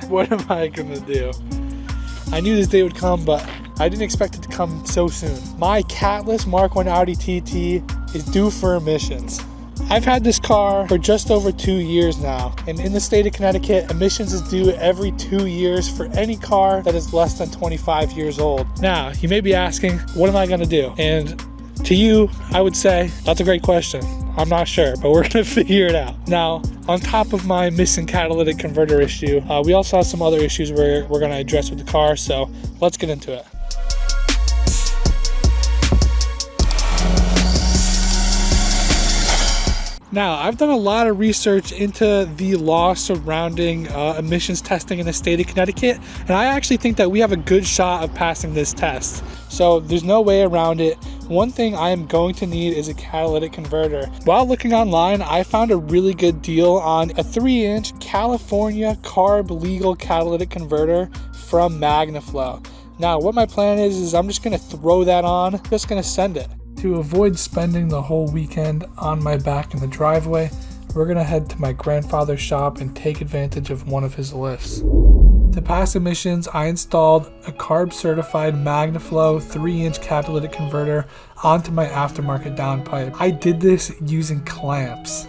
What am I gonna do? I knew this day would come, but I didn't expect it to come so soon. My CATLESS Mk1 Audi TT is due for emissions. I've had this car for just over 2 years now, and in the state of Connecticut, emissions is due every 2 years for any car that is less than 25 years old. Now, you may be asking, what am I gonna do? And to you, I would say, that's a great question. I'm not sure, but we're gonna figure it out. Now, on top of my missing catalytic converter issue, we also have some other issues we're gonna address with the car, so let's get into it. Now, I've done a lot of research into the law surrounding emissions testing in the state of Connecticut, and I actually think that we have a good shot of passing this test. So there's no way around it. One thing I am going to need is a catalytic converter. While looking online, I found a really good deal on a 3-inch California carb legal catalytic converter from MagnaFlow. Now, what my plan is I'm just gonna throw that on, just gonna send it. To avoid spending the whole weekend on my back in the driveway, we're gonna head to my grandfather's shop and take advantage of one of his lifts. To pass emissions, I installed a carb certified MagnaFlow 3-inch catalytic converter onto my aftermarket downpipe. I did this using clamps.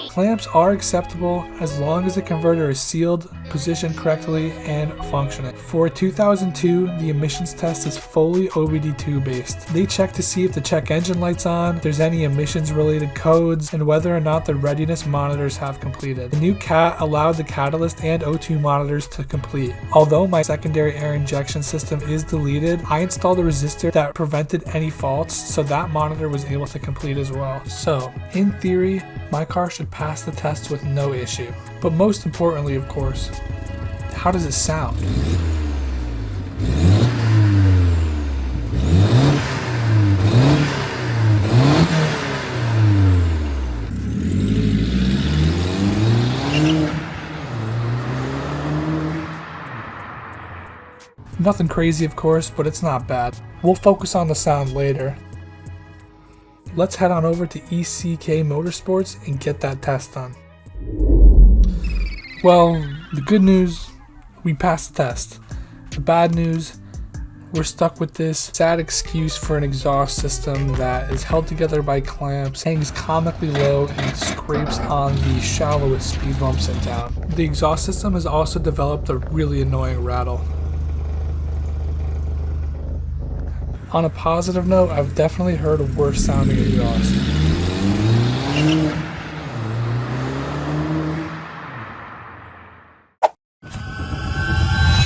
Clamps are acceptable as long as the converter is sealed, positioned correctly, and functioning. For 2002, the emissions test is fully OBD2 based. They check to see if the check engine light's on, if there's any emissions related codes, and whether or not the readiness monitors have completed. The new CAT allowed the Catalyst and O2 monitors to complete. Although my secondary air injection system is deleted, I installed a resistor that prevented any faults, so that monitor was able to complete as well. So, in theory, my car should pass the test with no issue. But most importantly, of course, how does it sound? Nothing crazy, of course, but it's not bad. We'll focus on the sound later. Let's head on over to ECK Motorsports and get that test done. Well, the good news, we passed the test. The bad news, we're stuck with this sad excuse for an exhaust system that is held together by clamps, hangs comically low, and scrapes on the shallowest speed bumps in town. The exhaust system has also developed a really annoying rattle. On a positive note, I've definitely heard a worse sounding exhaust.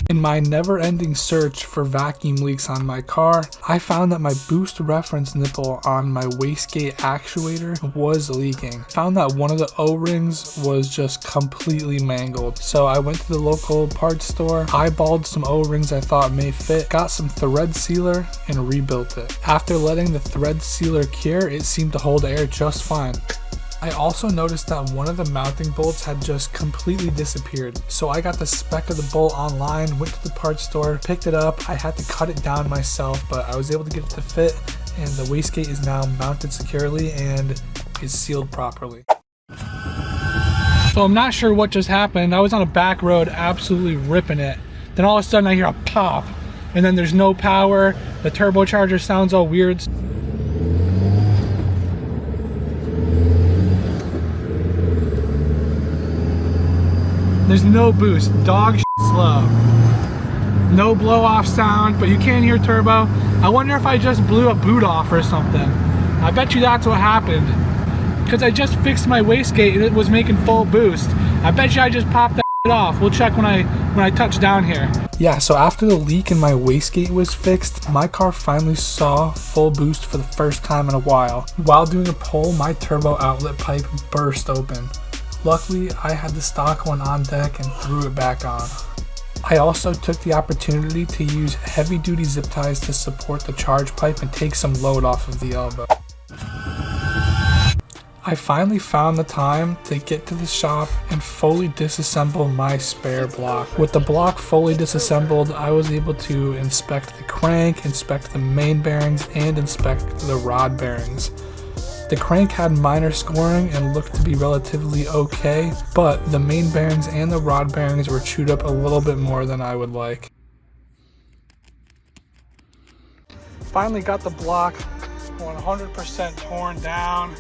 In my never-ending search for vacuum leaks on my car, I found that my boost reference nipple on my wastegate actuator was leaking. Found that one of the O-rings was just completely mangled. So I went to the local parts store, eyeballed some O-rings I thought may fit, got some thread sealer, and rebuilt it. After letting the thread sealer cure, it seemed to hold air just fine. I also noticed that one of the mounting bolts had just completely disappeared. So I got the spec of the bolt online, went to the parts store, picked it up. I had to cut it down myself, but I was able to get it to fit, and the wastegate is now mounted securely and is sealed properly. So I'm not sure what just happened. I was on a back road absolutely ripping it. Then all of a sudden I hear a pop, and then there's no power. The turbocharger sounds all weird. There's no boost, dog shit slow. No blow off sound, but you can hear turbo. I wonder if I just blew a boot off or something. I bet you that's what happened. Because I just fixed my wastegate and it was making full boost. I bet you I just popped that shit off. We'll check when I touch down here. Yeah, so after the leak in my wastegate was fixed, my car finally saw full boost for the first time in a while. While doing a pull, my turbo outlet pipe burst open. Luckily, I had the stock one on deck and threw it back on. I also took the opportunity to use heavy duty zip ties to support the charge pipe and take some load off of the elbow. I finally found the time to get to the shop and fully disassemble my spare block. With the block fully disassembled, I was able to inspect the crank, inspect the main bearings, and inspect the rod bearings. The crank had minor scoring and looked to be relatively okay, but the main bearings and the rod bearings were chewed up a little bit more than I would like. Finally got the block 100% torn down.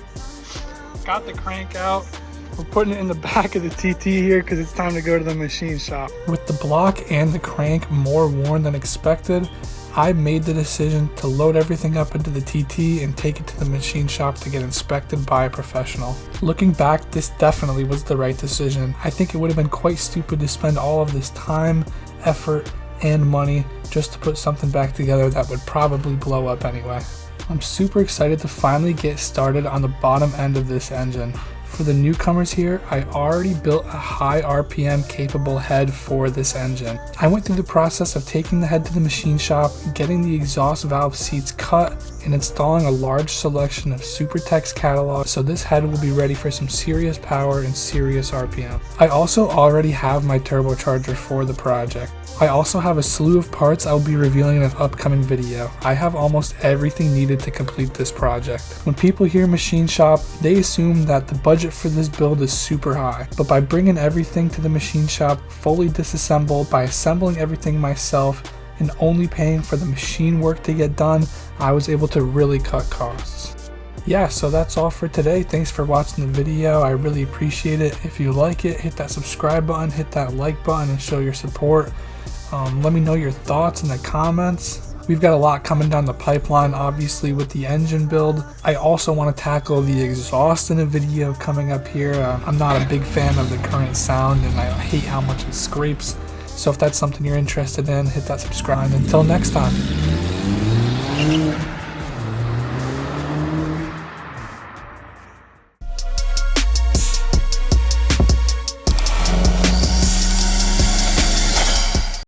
Got the crank out. We're putting it in the back of the TT here because it's time to go to the machine shop. With the block and the crank more worn than expected, I made the decision to load everything up into the TT and take it to the machine shop to get inspected by a professional. Looking back, this definitely was the right decision. I think it would have been quite stupid to spend all of this time, effort, and money just to put something back together that would probably blow up anyway. I'm super excited to finally get started on the bottom end of this engine. For the newcomers here, I already built a high RPM capable head for this engine. I went through the process of taking the head to the machine shop, getting the exhaust valve seats cut, and installing a large selection of SuperTex catalog, so this head will be ready for some serious power and serious RPM. I also already have my turbocharger for the project. I also have a slew of parts I will be revealing in an upcoming video. I have almost everything needed to complete this project. When people hear machine shop, they assume that the budget for this build is super high, but by bringing everything to the machine shop fully disassembled, by assembling everything myself, and only paying for the machine work to get done, I was able to really cut costs. Yeah, so that's all for today. Thanks for watching the video. I really appreciate it. If you like it, hit that subscribe button, hit that like button, and show your support. Let me know your thoughts in the comments. We've got a lot coming down the pipeline, obviously, with the engine build. I also want to tackle the exhaust in a video coming up here. I'm not a big fan of the current sound, and I hate how much it scrapes. So if that's something you're interested in, hit that subscribe. Until next time.